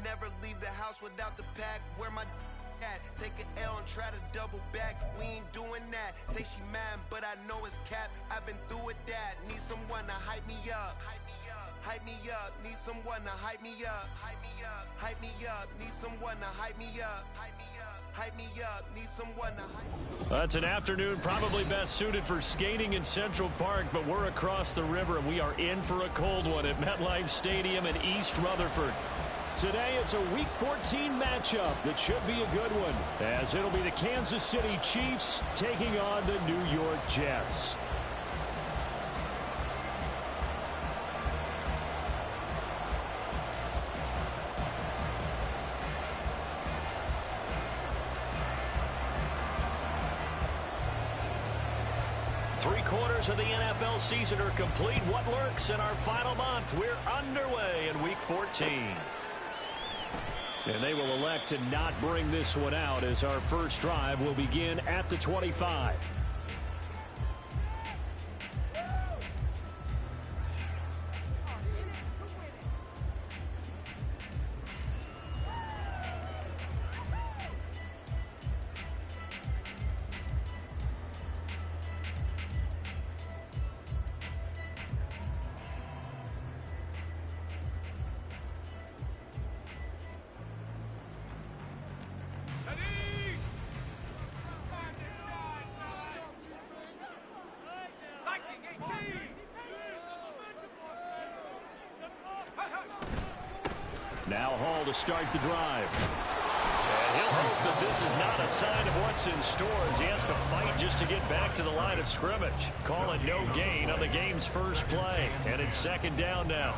never leave the house without the pack. Where my at? Take an L and try to double back. We ain't doing that. Say she mad, but I know it's cap. I've been through with that. Need someone to hype me up. Hype me up. Need someone to hype me up. Hype me up. Hype me up. Need someone to hype me up. Hype me up. Hype me up. Need someone to hype me up. That's an afternoon probably best suited for skating in Central Park, but we're across the river and we are in for a cold one at MetLife Stadium in East Rutherford. Today it's a Week 14 matchup that should be a good one, as it'll be the Kansas City Chiefs taking on the New York Jets. Three-quarters of the NFL season are complete. What lurks in our final month? We're underway in Week 14. And they will elect to not bring this one out as our first drive will begin at the 25. Now Hall to start the drive. And he'll hope that this is not a sign of what's in store as he has to fight just to get back to the line of scrimmage. Call it no gain on the game's first play. And it's second down now.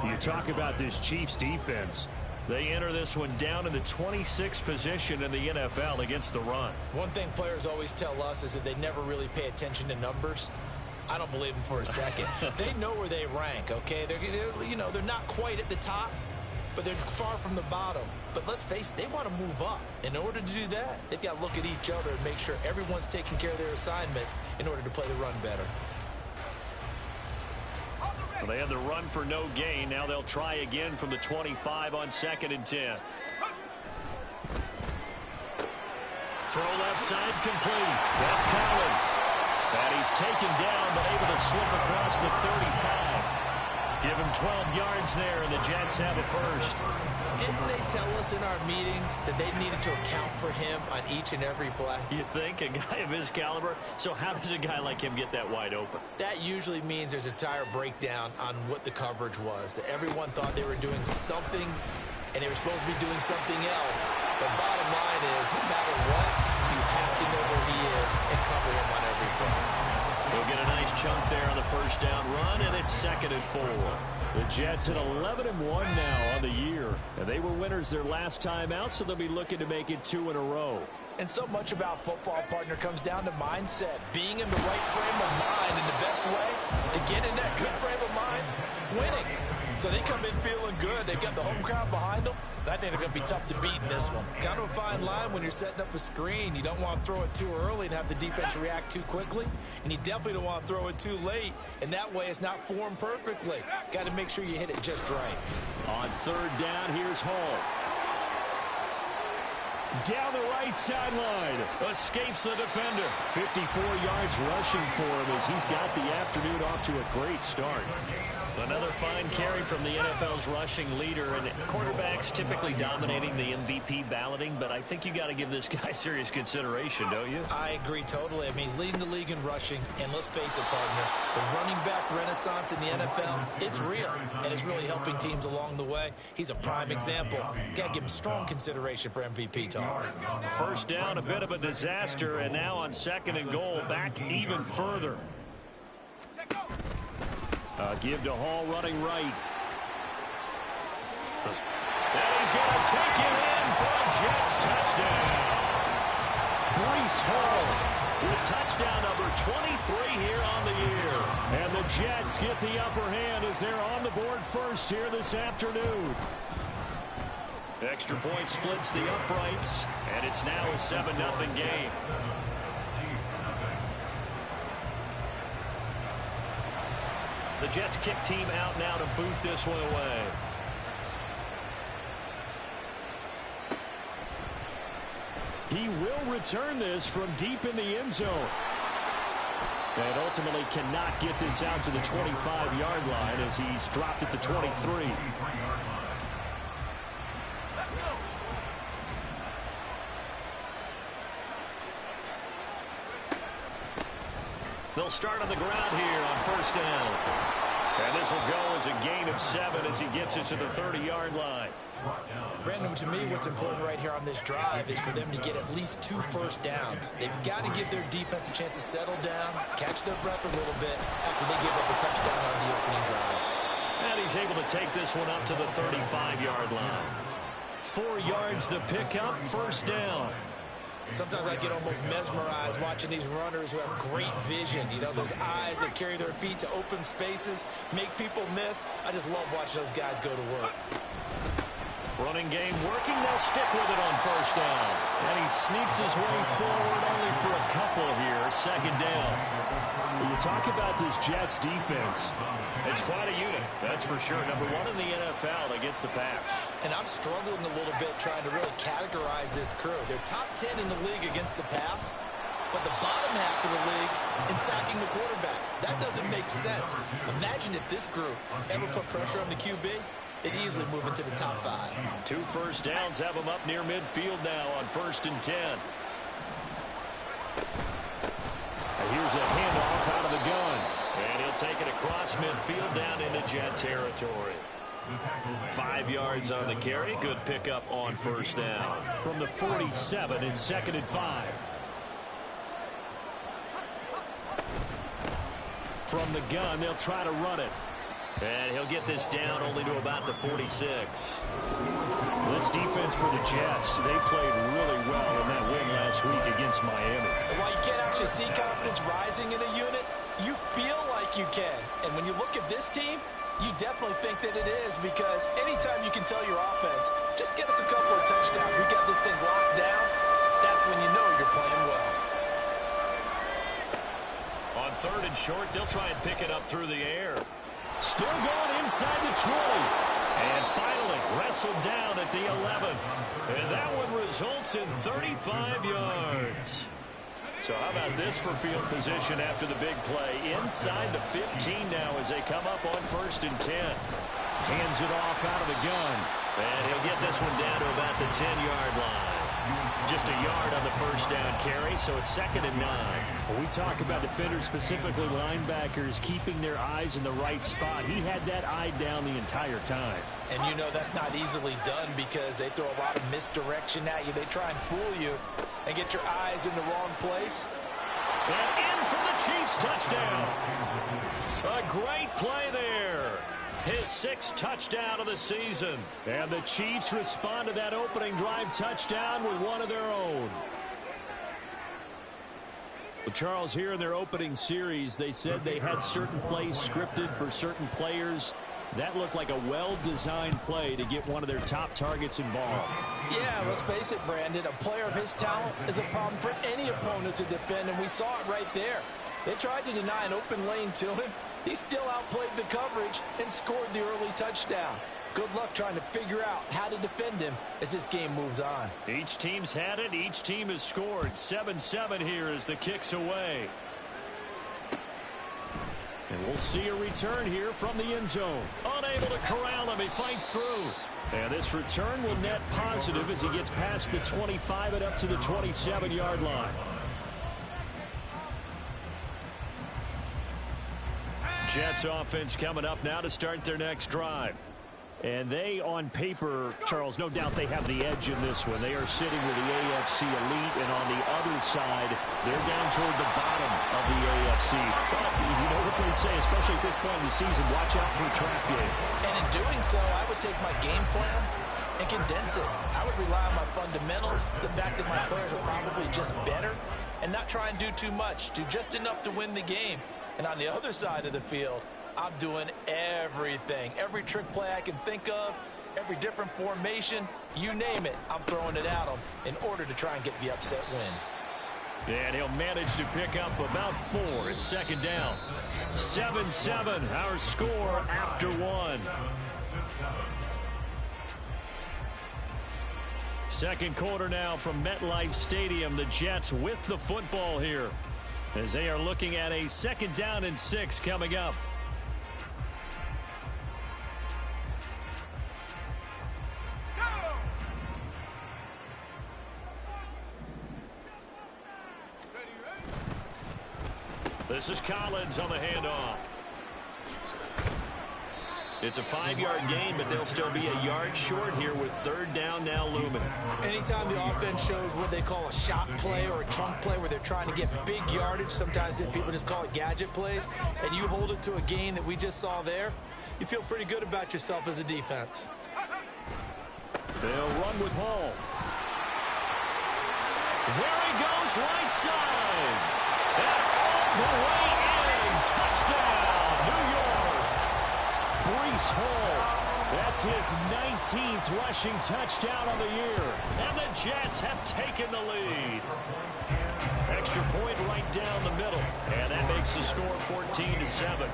You talk about this Chiefs defense. They enter this one down in the 26th position in the NFL against the run. One thing players always tell us is that they never really pay attention to numbers. I don't believe them for a second. They know where they rank, okay? They're not quite at the top, but they're far from the bottom. But let's face it, they want to move up. In order to do that, they've got to look at each other and make sure everyone's taking care of their assignments in order to play the run better. Well, they had the run for no gain. Now they'll try again from the 25 on 2nd and 10. Throw left side complete. That's Collins. And he's taken down but able to slip across the 35. Give him 12 yards there, and the Jets have a first. Didn't they tell us in our meetings that they needed to account for him on each and every play? You think? A guy of his caliber? So how does a guy like him get that wide open? That usually means there's a entire breakdown on what the coverage was. That everyone thought they were doing something, and they were supposed to be doing something else. But bottom line is, no matter what, you have to know where he is and cover him on every play. We'll get a nice chunk there on the first down run, and it's 2nd and 4. The Jets at 11-1 now on the year. And they were winners their last time out, so they'll be looking to make it 2 in a row. And so much about football, partner, comes down to mindset. Being in the right frame of mind, and the best way to get in that good frame of mind, winning. So they come in feeling good. They've got the home crowd behind them. I think they're going to be tough to beat in this one. Kind of a fine line when you're setting up a screen. You don't want to throw it too early and have the defense react too quickly. And you definitely don't want to throw it too late. And that way it's not formed perfectly. Got to make sure you hit it just right. On 3rd down, here's Hall. Down the right sideline. Escapes the defender. 54 yards rushing for him as he's got the afternoon off to a great start. Another fine carry from the NFL's rushing leader, and quarterbacks typically dominating the MVP balloting, but I think you got to give this guy serious consideration, don't you? I agree totally. I mean, he's leading the league in rushing, and let's face it, partner, the running back renaissance in the NFL, it's real, and it's really helping teams along the way. He's a prime example. Got to give him strong consideration for MVP talk. First down, a bit of a disaster, and now on 2nd and goal, back even further. Give to Hall running right. And he's going to take it in for a Jets touchdown. Breece Hall with touchdown number 23 here on the year. And the Jets get the upper hand as they're on the board first here this afternoon. Extra point splits the uprights, and it's now a 7-0 game. The Jets kick team out now to boot this one away. He will return this from deep in the end zone. And ultimately cannot get this out to the 25-yard line as he's dropped at the 23. They'll start on the ground here on first down. And this will go as a gain of 7 as he gets it to the 30-yard line. Brandon, to me, what's important right here on this drive is for them to get at least 2 first downs. They've got to give their defense a chance to settle down, catch their breath a little bit after they give up a touchdown on the opening drive. And he's able to take this one up to the 35-yard line. 4 yards the pickup, first down. Sometimes I get almost mesmerized watching these runners who have great vision. You know, those eyes that carry their feet to open spaces, make people miss. I just love watching those guys go to work. Running game working. They'll stick with it on first down. And he sneaks his way forward only for a couple here. Second down. When you talk about this Jets defense, it's quite a unit, that's for sure. Number 1 in the NFL against the pass. And I'm struggling a little bit trying to really categorize this crew. They're top 10 in the league against the pass, but the bottom half of the league in sacking the quarterback. That doesn't make sense. Imagine if this group ever put pressure on the QB. They'd easily move into the top 5. 2 first downs have them up near midfield now on 1st and 10. Here's a handoff out of the gun. And he'll take it across midfield down into Jet territory. 5 yards on the carry. Good pickup on first down. From the 47, it's 2nd and 5. From the gun, they'll try to run it. And he'll get this down only to about the 46. This defense for the Jets, they played really well in that win last week against Miami. And while you can't actually see confidence rising in a unit, you feel like you can. And when you look at this team, you definitely think that it is, because anytime you can tell your offense, just get us a couple of touchdowns, we got this thing locked down, that's when you know you're playing well. On 3rd and short, they'll try and pick it up through the air. Still going inside the 20. And finally wrestled down at the 11. And that one results in 35 yards. So how about this for field position after the big play? Inside the 15 now as they come up on 1st and 10. Hands it off out of the gun. And he'll get this one down to about the 10-yard line. Just a yard on the first down carry, so it's 2nd and 9. When we talk about defenders, specifically linebackers, keeping their eyes in the right spot, he had that eye down the entire time. And you know that's not easily done because they throw a lot of misdirection at you. They try and fool you and get your eyes in the wrong place. And in for the Chiefs touchdown. A great play there. His 6th touchdown of the season. And the Chiefs respond to that opening drive touchdown with one of their own. Well, Charles, here in their opening series, they said they had certain plays scripted for certain players. That looked like a well-designed play to get one of their top targets involved. Yeah, let's face it, Brandon. A player of his talent is a problem for any opponent to defend, and we saw it right there. They tried to deny an open lane to him. He still outplayed the coverage and scored the early touchdown. Good luck trying to figure out how to defend him as this game moves on. Each team's had it. Each team has scored. 7-7 here as the kick's away. And we'll see a return here from the end zone. Unable to corral him. He fights through. And this return will net positive as he gets past the 25 and up to the 27-yard line. Jets offense coming up now to start their next drive. And they, on paper, Charles, no doubt they have the edge in this one. They are sitting with the AFC elite, and on the other side, they're down toward the bottom of the AFC. But you know what they say, especially at this point in the season, watch out for a trap game. And in doing so, I would take my game plan and condense it. I would rely on my fundamentals, the fact that my players are probably just better, and not try and do too much, do just enough to win the game. And on the other side of the field, I'm doing everything. Every trick play I can think of, every different formation, you name it, I'm throwing it at them in order to try and get the upset win. And he'll manage to pick up about 4. It's 2nd down. 7-7, our score after 1. Second quarter now from MetLife Stadium. The Jets with the football here as they are looking at a 2nd down and 6 coming up. This is Collins on the handoff. It's a 5-yard gain, but they'll still be a yard short here with 3rd down now looming. Anytime the offense shows what they call a shot play or a chunk play where they're trying to get big yardage, sometimes people just call it gadget plays, and you hold it to a gain that we just saw there, you feel pretty good about yourself as a defense. They'll run with Hall. There he goes, right side. And all the way in. Touchdown, New York. Breece Hall. That's his 19th rushing touchdown on the year. And the Jets have taken the lead. Extra point right down the middle. And that makes the score 14-7.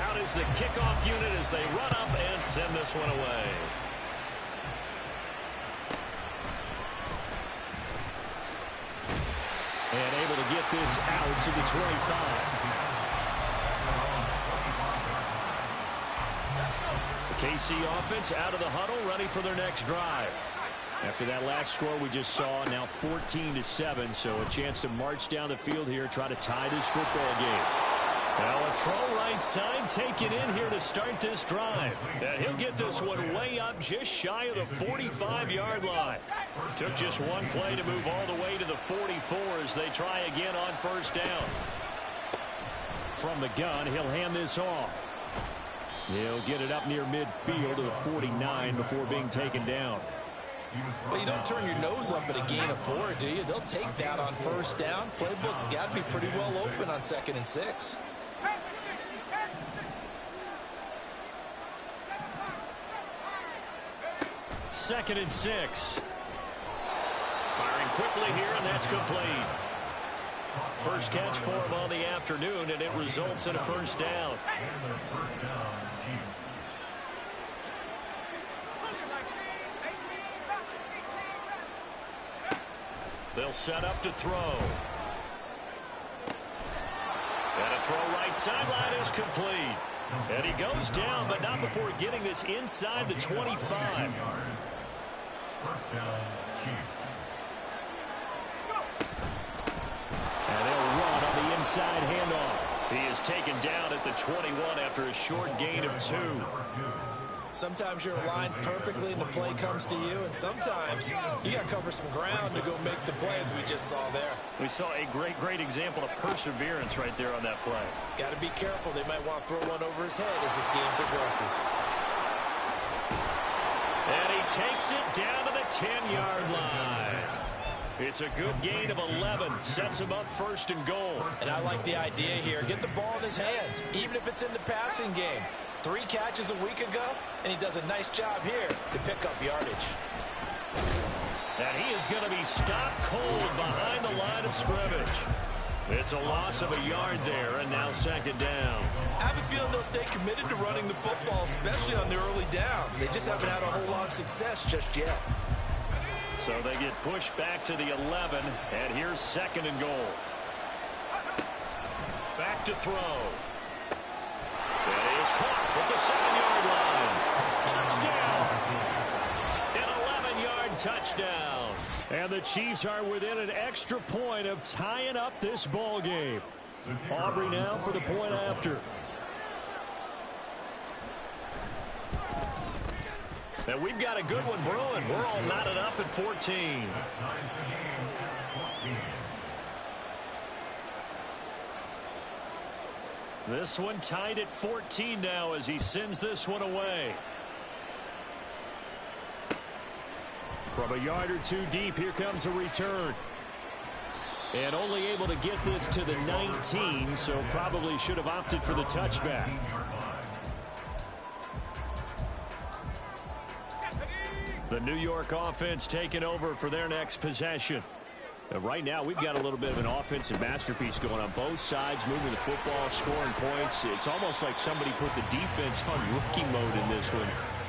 Out is the kickoff unit as they run up and send this one away. And able to get this out to the 25. The KC offense out of the huddle, ready for their next drive. After that last score we just saw, now 14-7, so a chance to march down the field here, try to tie this football game. Now a throw right side taken in here to start this drive. And he'll get this one way up just shy of the 45-yard line. Took just one play to move all the way to the 44 as they try again on 1st down. From the gun, he'll hand this off. He'll get it up near midfield to the 49 before being taken down. Well, you don't turn your nose up at a gain of 4, do you? They'll take that on 1st down. Playbook's got to be pretty well open on 2nd and 6. Second and 6. Firing quickly here, and that's complete. First catch for him on the afternoon, and it results in a 1st down. They'll set up to throw. And a throw right sideline is complete. And he goes down, but not before getting this inside the 25. And they'll run on the inside handoff. He is taken down at the 21 after a short gain of 2. Sometimes you're aligned perfectly and the play comes to you, and sometimes you got to cover some ground to go make the play, as we just saw there. We saw a great example of perseverance right there on that play. Got to be careful. They might want to throw one over his head as this game progresses. And he takes it down to the 10-yard line. It's a good gain of 11. Sets him up 1st and goal. And I like the idea here. Get the ball in his hands, even if it's in the passing game. 3 catches a week ago, and he does a nice job here to pick up yardage. And he is going to be stopped cold behind the line of scrimmage. It's a loss of a yard there, and now 2nd down. I have a feeling they'll stay committed to running the football, especially on the early downs. They just haven't had a whole lot of success just yet. So they get pushed back to the 11, and here's 2nd and goal. Back to throw. It is caught at the 7-yard line. Touchdown! An 11-yard touchdown. And the Chiefs are within an extra point of tying up this ball game. Aubrey now for the point after. And we've got a good one brewing. We're all knotted up at 14. This one tied at 14 now as he sends this one away. From a yard or 2 deep, here comes a return. And only able to get this to the 19, so probably should have opted for the touchback. The New York offense taking over for their next possession. Right now, we've got a little bit of an offensive masterpiece going on both sides, moving the football, scoring points. It's almost like somebody put the defense on rookie mode in this one.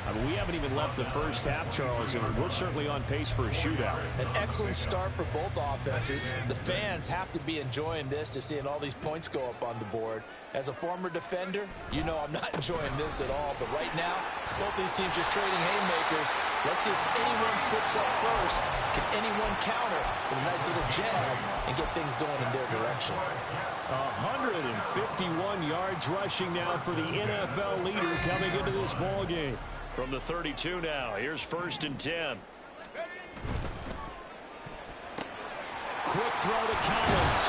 I mean, we haven't even left the first half, Charles, and we're certainly on pace for a shootout. An excellent start for both offenses. The fans have to be enjoying this, to seeing all these points go up on the board. As a former defender, you know I'm not enjoying this at all. But right now, both these teams just trading haymakers. Let's see if anyone slips up first. Can anyone counter with a nice little jab and get things going in their direction? 151 yards rushing now for the NFL leader coming into this ball game. From the 32 now, here's 1st and 10. Quick throw to Collins.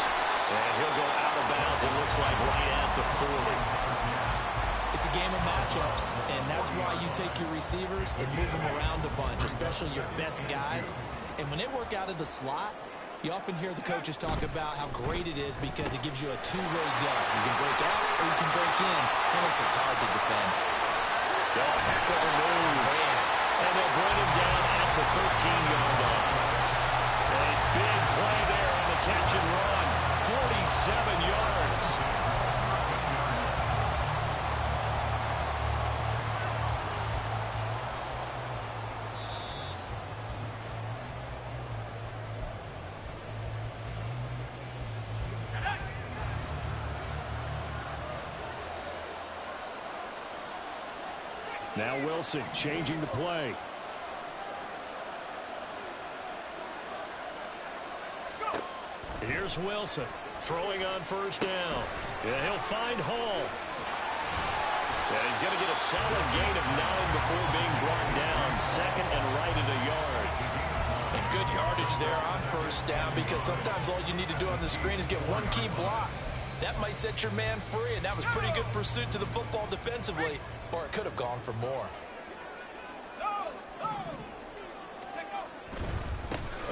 And he'll go out of bounds, it looks like right at the 40. It's a game of matchups, and that's why you take your receivers and move them around a bunch, especially your best guys. And when they work out of the slot, you often hear the coaches talk about how great it is because it gives you a two-way go. You can break out or you can break in. That makes it hard to defend. Oh, heck of a move. And they'll bring him down at the 13-yard line. A big play there on the catch and run. 47 yards. Now Wilson changing the play. Here's Wilson throwing on 1st down. Yeah, he'll find Hall. Yeah, he's going to get a solid gain of 9 before being brought down. 2nd and right at a yard. And good yardage there on 1st down, because sometimes all you need to do on the screen is get one key block. That might set your man free, and that was pretty good pursuit to the football defensively, or it could have gone for more.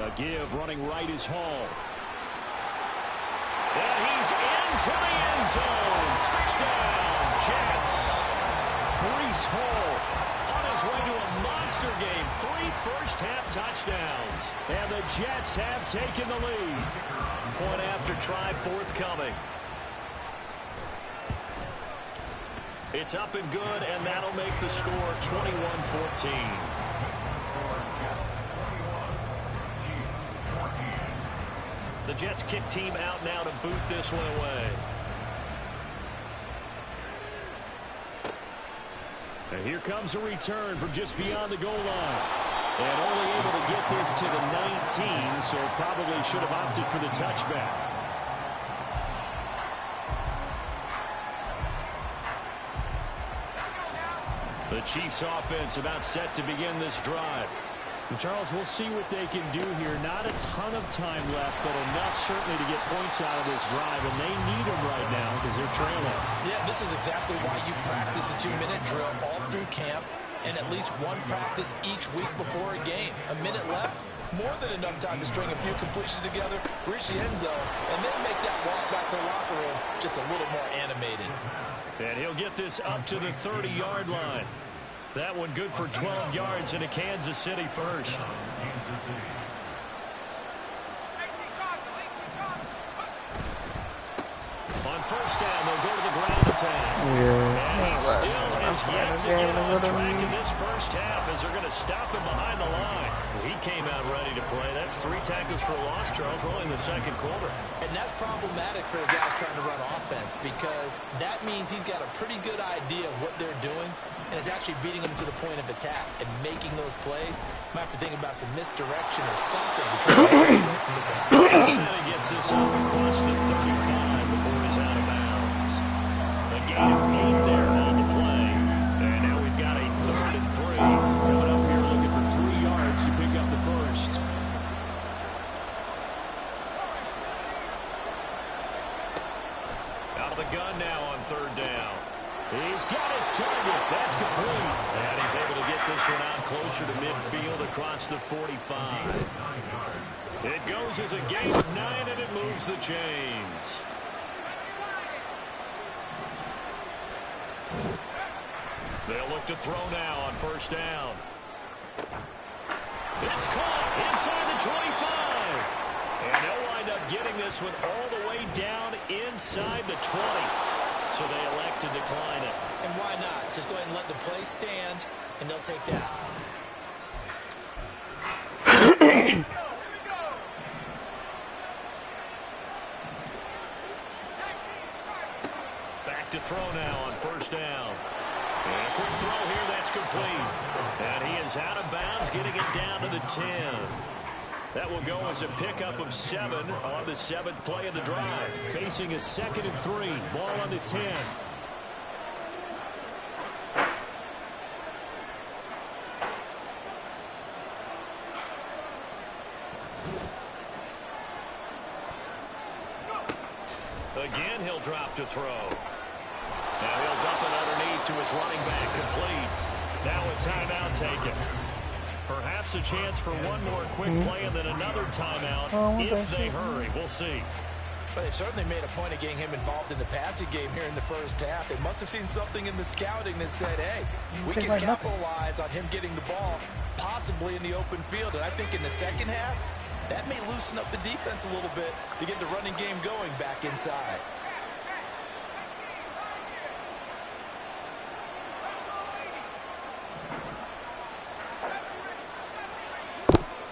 A give running right is Hall. And he's into the end zone. Touchdown, Jets. Breece Hall On his way to a monster game. 3 first-half touchdowns. and the Jets have taken the lead. Point after try forthcoming. It's up and good, and that'll make the score 21-14. The Jets kick team out now to boot this one away. And here comes a return from just beyond the goal line. And only able to get this to the 19, so probably should have opted for the touchback. The Chiefs offense about set to begin this drive. And Charles, we'll see what they can do here. Not a ton of time left, but enough certainly to get points out of this drive, and they need them right now because they're trailing. Yeah, this is exactly why you practice a 2-minute drill all through camp, and at least one practice each week before a game. A minute left, more than enough time to string a few completions together, reach the end zone, and then make that walk back to the locker room just a little more animated. And he'll get this up to the 30-yard line. That one good for 12 yards into Kansas City first. On 1st down, they'll go to the ground attack. And he still has yet to get on track in this first half as they're going to stop him behind the line. He came out ready to play. That's 3 tackles for a loss, Charles, rolling the second quarter. And that's problematic for the guys trying to run offense, because that means he's got a pretty good idea of what they're doing, and it's actually beating them to the point of attack and making those plays. Might have to think about some misdirection or something to try to get away from the ball. And then he gets this up across the 35 before he's out of bounds. A gain of 8 there on the play. And now we've got a 3rd and 3. Coming up here looking for 3 yards to pick up the first. Out of the gun now on 3rd down. He's got his target. That's complete. And he's able to get this one out closer to midfield across the 45. It goes as a gain of 9, and it moves the chains. They'll look to throw now on 1st down. It's caught inside the 25. And they'll wind up getting this one all the way down inside the 20. So they elect to decline it. And why not? Just go ahead and let the play stand. and they'll take that. Back to throw now on first down. And a quick throw here, that's complete. And he is out of bounds, getting it down to the 10. That will go as a pickup of 7 on the 7th play of the drive. Facing a 2nd and 3. Ball on the 10. Again, he'll drop to throw. Now he'll dump it underneath to his running back, complete. Now a timeout taken. Perhaps a chance for one more quick play and then another timeout if they hurry. We'll see. But they certainly made a point of getting him involved in the passing game here in the first half. They must have seen something in the scouting that said, hey, we can capitalize on him getting the ball, possibly in the open field. And I think in the second half, that may loosen up the defense a little bit to get the running game going back inside.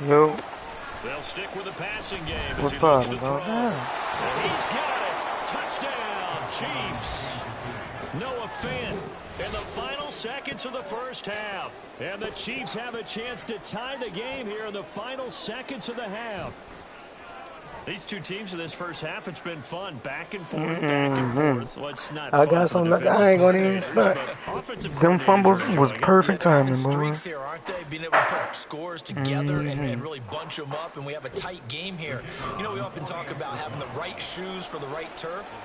Yo. They'll stick with the passing game as What's he looks up, to throw. bro? And he's got it. Touchdown, Chiefs. Noah Fant in the final seconds of the first half. And the Chiefs have a chance to tie the game here in the final seconds of the half. These two teams in this first half, it's been fun. Back and forth, back and forth. Well, it's not I fun got for some. defensive I ain't gonna even coordinators, start. but offensive Them fumbles coordinators are was enjoying it. perfect timing, boy. Streaks here, aren't they? Being able to put scores together and really bunch them up, and we have a tight game here. You know, we often talk about having the right shoes for the right turf.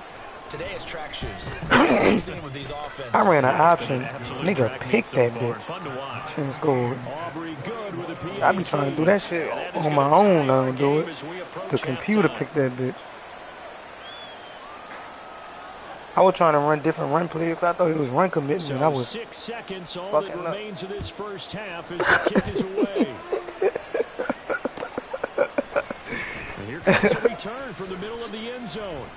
Today is track shoes. With these offenses. I ran an option. Absolute Nigga track meet picked so that far, bitch and fun to watch. and scored. Aubrey good with a PAT. I be trying to do that shit And that is on gonna my own tie now our and do game it. as we approach The computer halftime. picked that bitch. I was trying to run different run plays. I thought it was run commitment. So I was 6 seconds, all that fucking up. remains of this first half as the kick is away. And here comes a return from the middle of the end zone.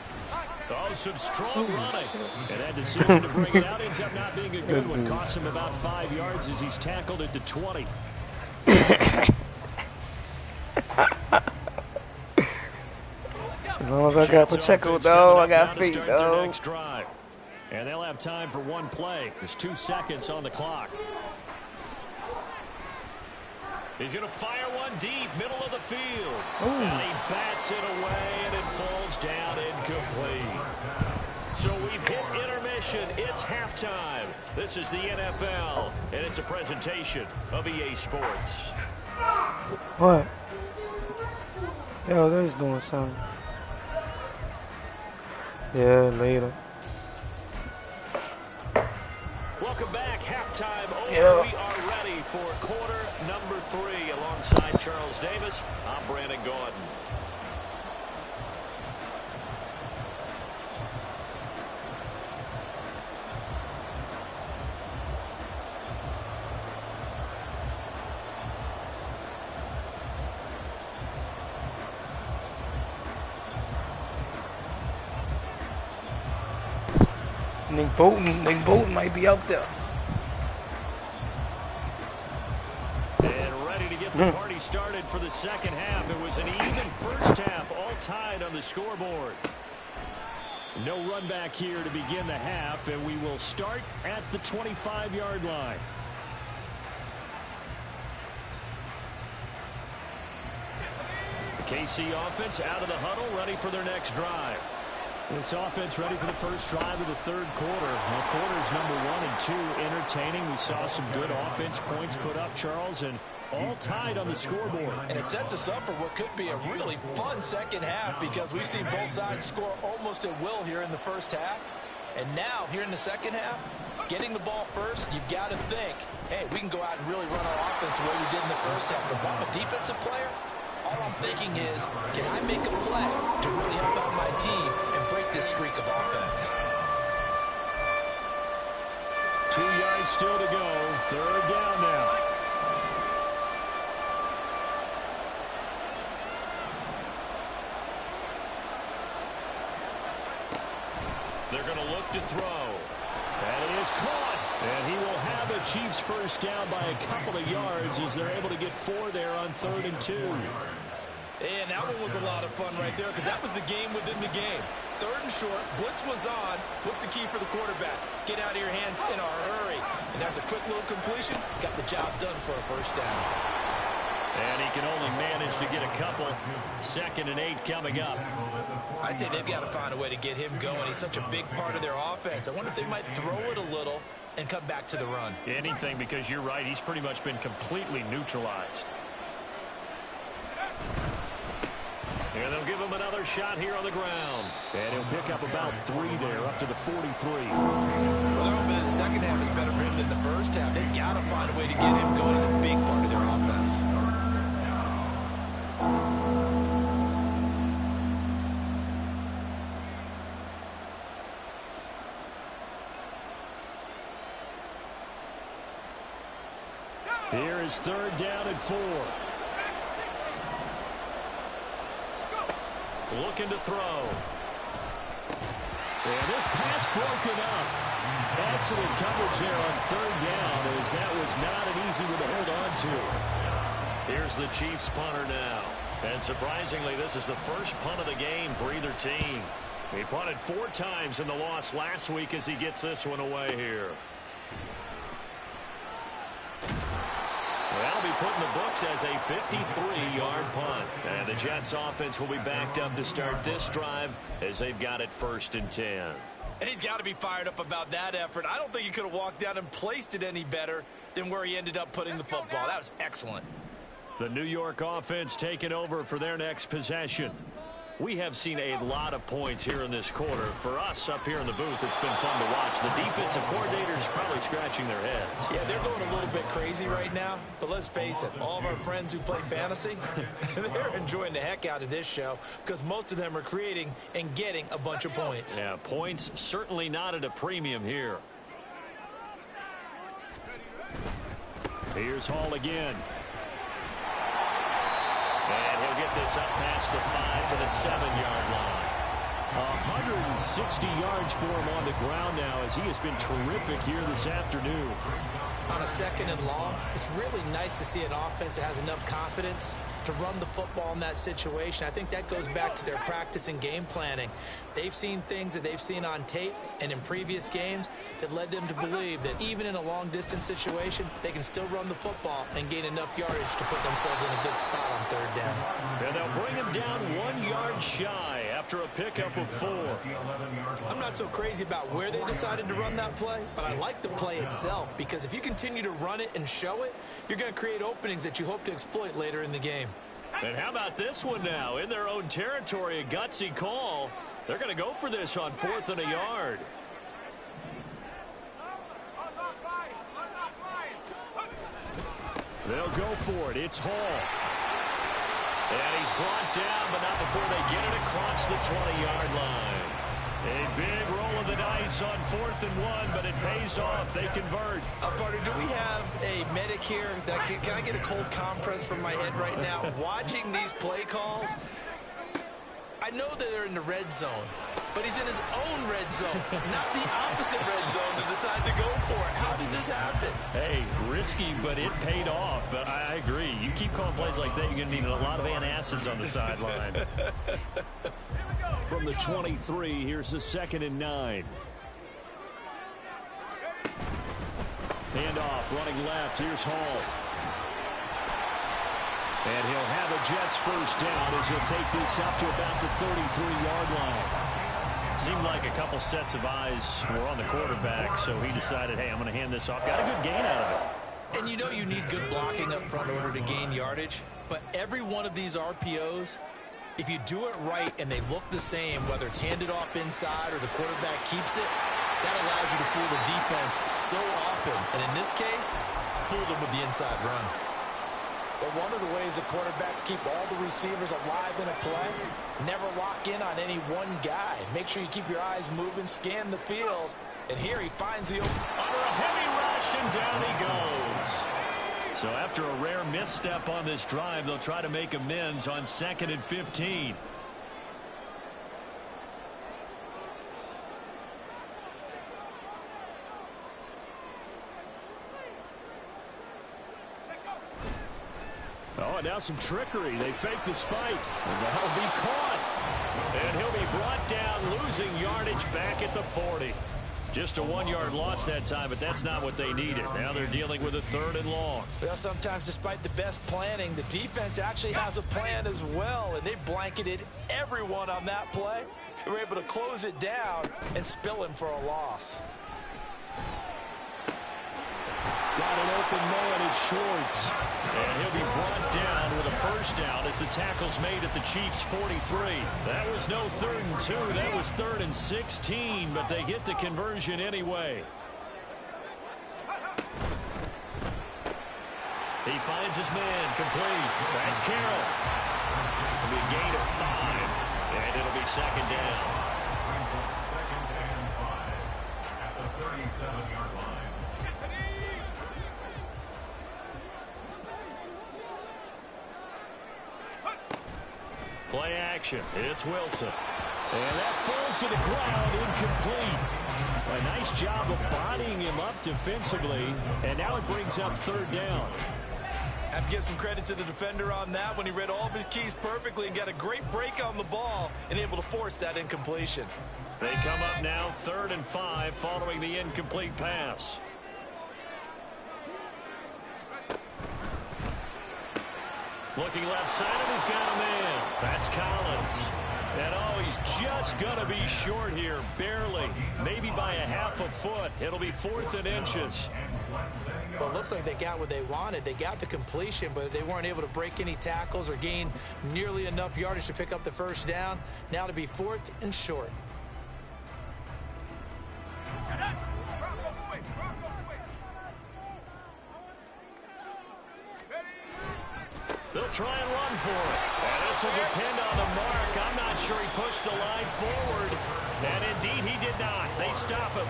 Oh, some strong running. And that decision to bring it out ends up not being a good one. Cost him about 5 yards as he's tackled at the 20. as long as I got Pacheco, though, I got feet, though. Next drive. And they'll have time for one play. There's 2 seconds on the clock. He's going to fire one deep, middle of the field. And he bats it away, and it falls down incomplete. So we've hit intermission. It's halftime. This is the NFL, and it's a presentation of EA Sports. What? Yo, they're just doing something. Yeah, later. Welcome back. Halftime over. Yeah. We are ready for quarter number 3. Alongside Charles Davis, I'm Brandon Gordon. Nick Bolton might be out there. And ready to get the party started for the second half. It was an even first half, all tied on the scoreboard. No run back here to begin the half, and we will start at the 25-yard line. The KC offense out of the huddle, ready for their next drive. This offense ready for the first drive of the third quarter. Well, quarters number 1 and 2 entertaining. We saw some good offense points put up, Charles, and all tied on the scoreboard. And it sets us up for what could be a really fun second half because we've seen both sides score almost at will here in the first half. And now, here in the second half, getting the ball first, you've got to think, hey, we can go out and really run our offense the way we did in the first half. But if I'm a defensive player, all I'm thinking is, can I make a play to really help out my team and break this streak of offense? 2 yards still to go. Third down now. They're going to look to throw. That is caught. And he will have a Chiefs first down by a couple of yards as they're able to get 4 there on 3rd and 2. And that one was a lot of fun right there because that was the game within the game. 3rd and short, blitz was on. What's the key for the quarterback? Get out of your hands in a hurry. And there's a quick little completion. Got the job done for a first down. And he can only manage to get a couple. 2nd and 8 coming up. I'd say they've got to find a way to get him going. He's such a big part of their offense. I wonder if they might throw it a little and come back to the run. Anything, because you're right. He's pretty much been completely neutralized. And they'll give him another shot here on the ground. And he'll pick up about 3 there, up to the 43. Well, they're hoping that the second half is better for him than the first half. They've got to find a way to get him going. He's a big part of their offense. Here is 3rd down and 4. Looking to throw. And this pass broken up. Excellent coverage there on 3rd down, as that was not an easy one to hold on to. Here's the Chiefs punter now. And surprisingly, this is the first punt of the game for either team. He punted 4 times in the loss last week as he gets this one away here. That'll be put in the books as a 53-yard punt. And the Jets offense will be backed up to start this drive as they've got it 1st and 10. And he's got to be fired up about that effort. I don't think he could have walked down and placed it any better than where he ended up putting the football. That was excellent. The New York offense taking over for their next possession. We have seen a lot of points here in this quarter. For us up here in the booth, it's been fun to watch. The defensive coordinators probably scratching their heads. Yeah, they're going a little bit crazy right now. But let's face it, all of our friends who play fantasy, they're enjoying the heck out of this show because most of them are creating and getting a bunch of points. Yeah, points certainly not at a premium here. Here's Hall again. And he'll get this up past the 5 to the 7-yard line. 160 yards for him on the ground now as he has been terrific here this afternoon. On a 2nd and long, it's really nice to see an offense that has enough confidence to run the football in that situation. I think that goes back to their practice and game planning. They've seen things that they've seen on tape and in previous games that led them to believe that even in a long-distance situation, they can still run the football and gain enough yardage to put themselves in a good spot on 3rd down. And they'll bring him down 1 yard shy after a pickup of 4. I'm not so crazy about where they decided to run that play, but I like the play itself because if you continue to run it and show it, you're going to create openings that you hope to exploit later in the game. And how about this one now? In their own territory, a gutsy call. They're going to go for this on 4th and a yard. They'll go for it. It's Hall. And he's brought down, but not before they get it across the 20-yard line. A big roll of the dice on 4th and 1, but it pays off. They convert. Partner, do we have a medic here? Can I get a cold compress from my head right now? Watching these play calls, I know that they're in the red zone, but he's in his own red zone, not the opposite red zone to decide to go for it. How did this happen? Hey, risky, but it paid off. I agree. You keep calling plays like that, you're going to need a lot of antacids on the sideline. From the 23, here's the 2nd and 9. Handoff, running left. Here's Hall. And he'll have a Jets first down as he'll take this up to about the 33-yard line. Seemed like a couple sets of eyes were on the quarterback, so he decided, hey, I'm going to hand this off. Got a good gain out of it. And you know you need good blocking up front in order to gain yardage, but every one of these RPOs, if you do it right and they look the same, whether it's handed off inside or the quarterback keeps it, that allows you to fool the defense so often. And in this case, fooled them with the inside run. But one of the ways the quarterbacks keep all the receivers alive in a play, never lock in on any one guy. Make sure you keep your eyes moving, scan the field. And here he finds the open. Under a heavy rush, and down he goes. So after a rare misstep on this drive, they'll try to make amends on 2nd and 15. Oh, now some trickery. They fake the spike, and that'll be caught. And he'll be brought down, losing yardage back at the 40. Just a 1-yard loss that time, but that's not what they needed. Now they're dealing with a 3rd and long. Well, sometimes despite the best planning, the defense actually has a plan as well, and they blanketed everyone on that play. They were able to close it down and spill him for a loss. Got an open man, it's Schwartz. And he'll be brought down with a 1st down as the tackle's made at the Chiefs' 43. That was no 3rd and 2. That was 3rd and 16, but they get the conversion anyway. He finds his man complete. That's Carroll. It'll be a gain of 5, and it'll be 2nd down. Second and 5 at the 37-yard line. Play action. It's Wilson. And that falls to the ground, incomplete. A nice job of bodying him up defensively, and now it brings up 3rd down. Have to give some credit to the defender on that when he read all of his keys perfectly and got a great break on the ball and able to force that incompletion. They come up now 3rd and 5 following the incomplete pass. Looking left side, and he's got a man. That's Collins. And oh, he's just going to be short here, barely. Maybe by a half a foot. It'll be 4th and inches. Well, it looks like they got what they wanted. They got the completion, but they weren't able to break any tackles or gain nearly enough yardage to pick up the 1st down. Now to be 4th and short. They'll try and run for it. And this will depend on the mark. I'm not sure he pushed the line forward. And indeed, he did not. They stop him.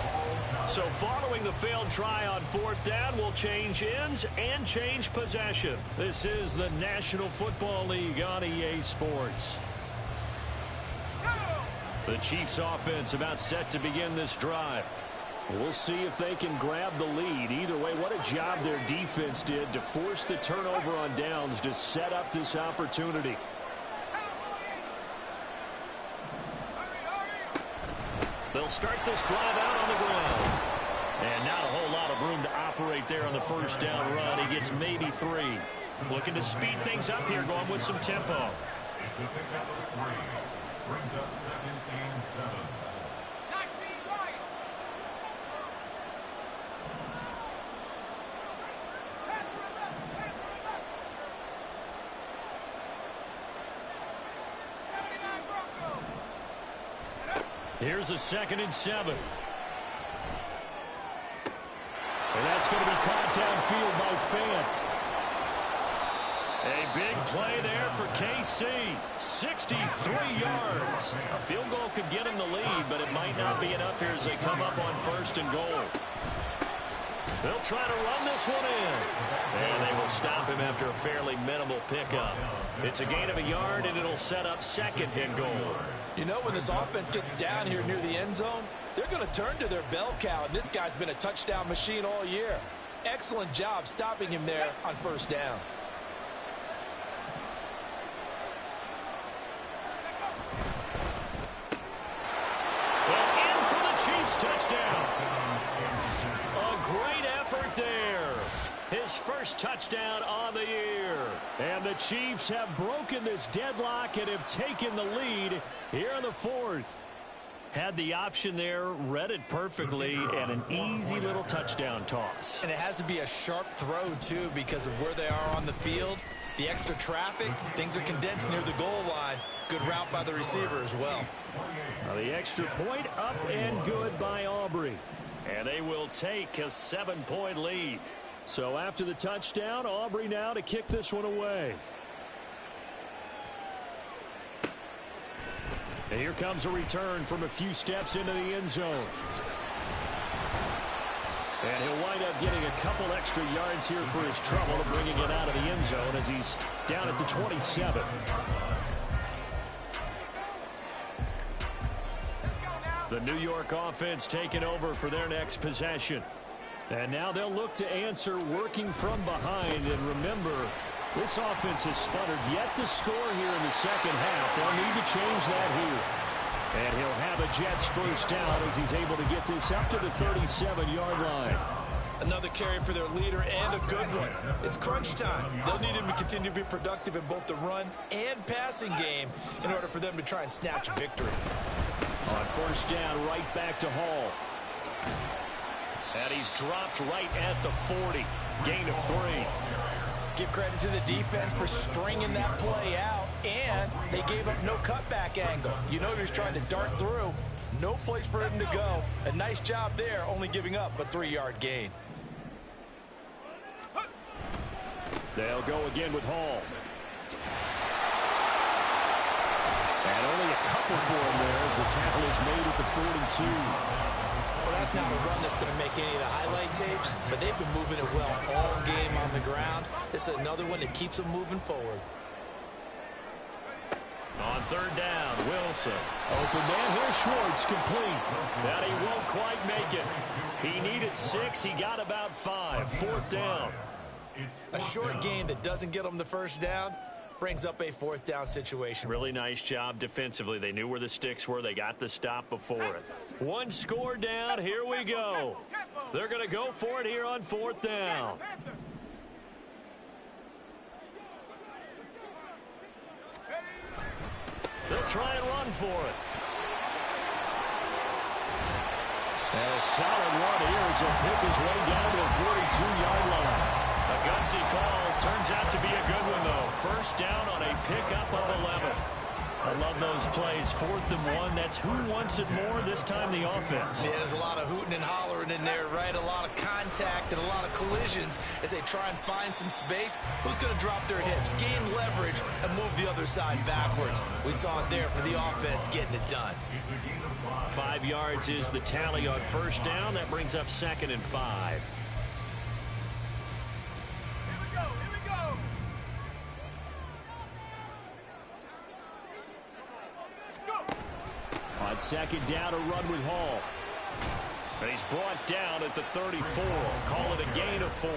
So following the failed try on 4th down, will change ends and change possession. This is the National Football League on EA Sports. The Chiefs offense about set to begin this drive. We'll see if they can grab the lead. Either way, what a job their defense did to force the turnover on downs to set up this opportunity. They'll start this drive out on the ground. And not a whole lot of room to operate there on the 1st down run. He gets maybe 3. Looking to speed things up here, going with some tempo. It's the pickup of 3. Brings up 2nd and 7. Here's a 2nd and 7. And that's going to be caught downfield by Fant. A big play there for KC. 63 yards. A field goal could get him the lead, but it might not be enough here as they come up on 1st and goal. They'll try to run this one in. And they will stop him after a fairly minimal pickup. It's a gain of a yard, and it'll set up 2nd and goal. You know, when this offense gets down here near the end zone, they're going to turn to their bell cow, and this guy's been a touchdown machine all year. Excellent job stopping him there on 1st down. And in for the Chiefs touchdown. A great effort there. His 1st touchdown on the year. And the Chiefs have broken this deadlock and have taken the lead here in the 4th. Had the option there, read it perfectly, and an easy little touchdown toss. And it has to be a sharp throw, too, because of where they are on the field. The extra traffic, things are condensed near the goal line. Good route by the receiver as well. Now the extra point up and good by Aubrey. And they will take a 7-point lead. So after the touchdown, Aubrey now to kick this one away. And here comes a return from a few steps into the end zone. And he'll wind up getting a couple extra yards here for his trouble, bringing it out of the end zone as he's down at the 27. The New York offense taking over for their next possession. And now they'll look to answer working from behind. And remember, This offense has sputtered yet to score here in the second half. They'll need to change that here. And he'll have a Jets first down as he's able to get this up to the 37-yard line. Another carry for their leader and a good one. It's crunch time. They'll need him to continue to be productive in both the run and passing game in order for them to try and snatch a victory. On first down, right back to Hall. And he's dropped right at the 40. Gain of 3. Give credit to the defense for stringing that play out, and they gave up no cutback angle. You know he was trying to dart through. No place for him to go. A nice job there, only giving up a 3-yard gain. They'll go again with Hall. And only a couple for him there as the tackle is made at the 42. Well, that's not a run that's going to make any of the highlight tapes, but they've been moving it well all game on the ground. This is another one that keeps them moving forward. On third down, Wilson. Open man, here's Schwartz, complete. That he won't quite make it. He needed 6, he got about 5. Fourth down. A short gain that doesn't get them the first down brings up a fourth down situation. Really nice job defensively. They knew where the sticks were. They got the stop before it. One score down. Here we go. They're going to go for it here on fourth down. They'll try and run for it. And a solid run here as he'll pick his way down to the 42-yard line. A gutsy call. Turns out to be a good one, though. First down on a pickup of 11. I love those plays. 4th and 1. That's who wants it more, this time the offense. Yeah, there's a lot of hooting and hollering in there, right? A lot of contact and a lot of collisions as they try and find some space. Who's going to drop their hips, gain leverage, and move the other side backwards? We saw it there for the offense getting it done. 5 yards is the tally on first down. That brings up 2nd and 5. On second down, a run with Hall. And he's brought down at the 34. Call it a gain of 4.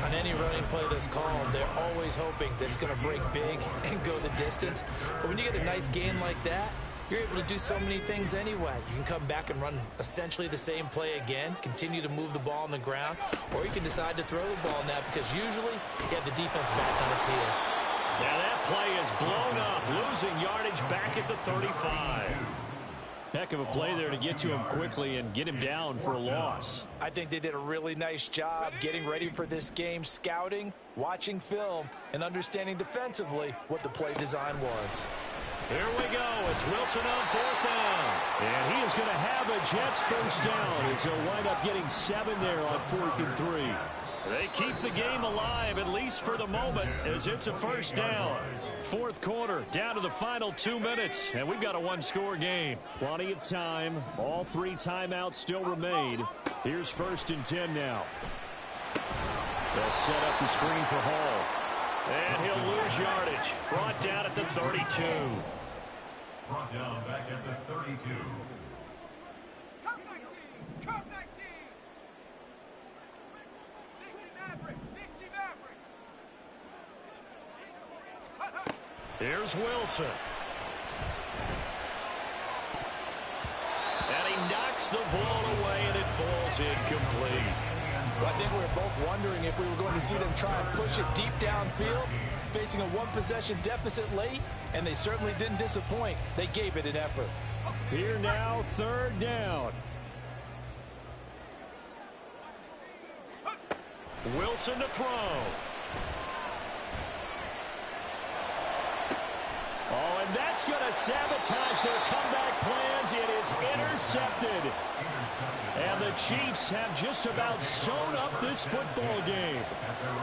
On any running play that's called, they're always hoping that it's going to break big and go the distance. But when you get a nice gain like that, you're able to do so many things anyway. You can come back and run essentially the same play again, continue to move the ball on the ground, or you can decide to throw the ball now because usually you have the defense back on its heels. Now that play is blown up, losing yardage back at the 35. Heck of a play there to get to him quickly and get him down for a loss. I think they did a really nice job getting ready for this game, scouting, watching film, and understanding defensively what the play design was. Here we go. It's Wilson on 4th down. And he is going to have a Jets first down as he'll wind up getting 7 there on 4th and 3. They keep the game alive, at least for the moment, as it's a first down. 4th quarter, down to the final 2 minutes, and we've got a one-score game. Plenty of time. All 3 timeouts still remain. Here's 1st and 10 now. They'll set up the screen for Hall. And he'll lose yardage. Brought down at the 32. Brought down back at the 32. Here's Wilson. And he knocks the ball away, and it falls incomplete. Well, I think we were both wondering if we were going to see them try and push it deep downfield, facing a one-possession deficit late, and they certainly didn't disappoint. They gave it an effort. Here now, 3rd down. Wilson to throw. Oh, and that's going to sabotage their comeback plans. It is intercepted. And the Chiefs have just about sewn up this football game.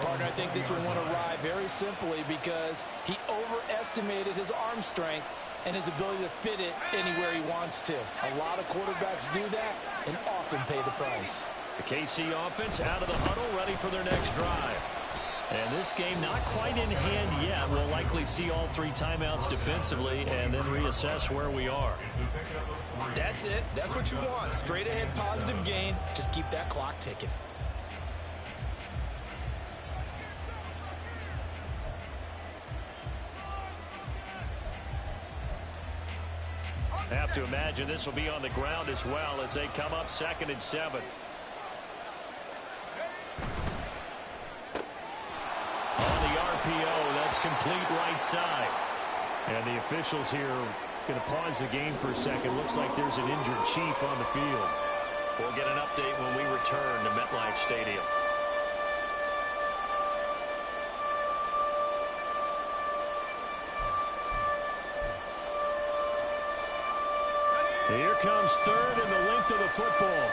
Partner, I think this one went awry very simply because he overestimated his arm strength and his ability to fit it anywhere he wants to. A lot of quarterbacks do that and often pay the price. The KC offense out of the huddle, ready for their next drive. And this game not quite in hand yet. We'll likely see all 3 timeouts defensively and then reassess where we are. That's it. That's what you want. Straight ahead positive gain. Just keep that clock ticking. to imagine this will be on the ground as well as they come up 2nd and 7. On the RPO, that's complete right side. And the officials here going to pause the game for a second. Looks like there's an injured Chief on the field. We'll get an update when we return to MetLife Stadium. Here comes 3rd and the length of the football.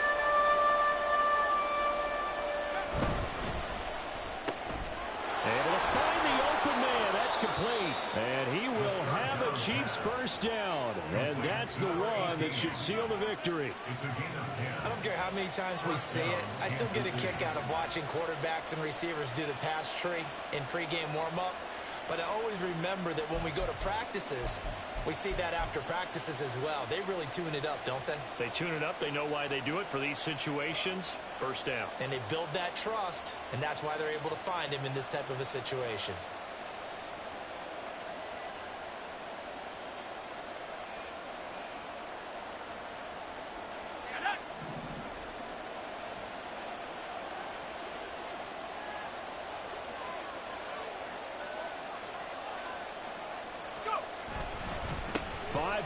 Able to find the open man. That's complete. And he will have a Chiefs first down. And that's the one that should seal the victory. I don't care how many times we see it. I still get a kick out of watching quarterbacks and receivers do the pass tree in pregame warm-up. But I always remember that when we go to practices, we see that after practices as well. They really tune it up, don't they? They tune it up. They know why they do it for these situations. First down. And they build that trust, and that's why they're able to find him in this type of a situation.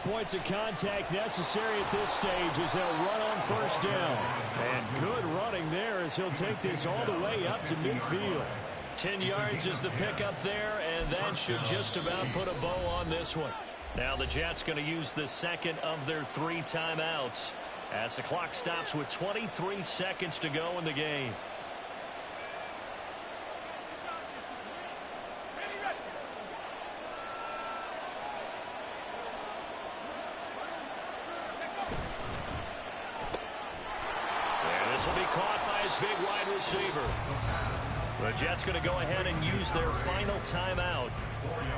Points of contact necessary at this stage as they'll run on first down. And good running there as he'll take this all the way up to midfield. 10 yards is the pickup there, and that should just about put a bow on this one. Now the Jets going to use the 2nd of their 3 timeouts as the clock stops with 23 seconds to go in the game. Will be caught by his big wide receiver. The Jets going to go ahead and use their final timeout.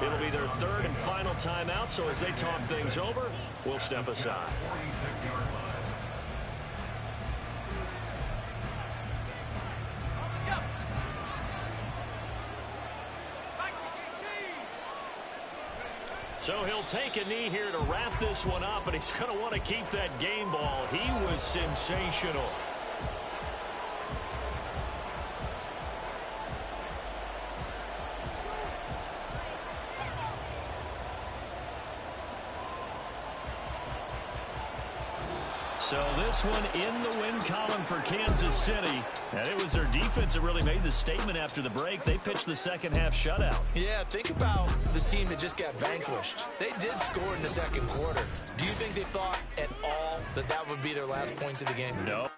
It'll be their 3rd and final timeout, so as they talk things over, we'll step aside. So he'll take a knee here to wrap this one up, and he's going to want to keep that game ball. He was sensational. So this one in the win column for Kansas City. And it was their defense that really made the statement after the break. They pitched the second half shutout. Yeah, think about the team that just got vanquished. They did score in the 2nd quarter. Do you think they thought at all that that would be their last points of the game? No.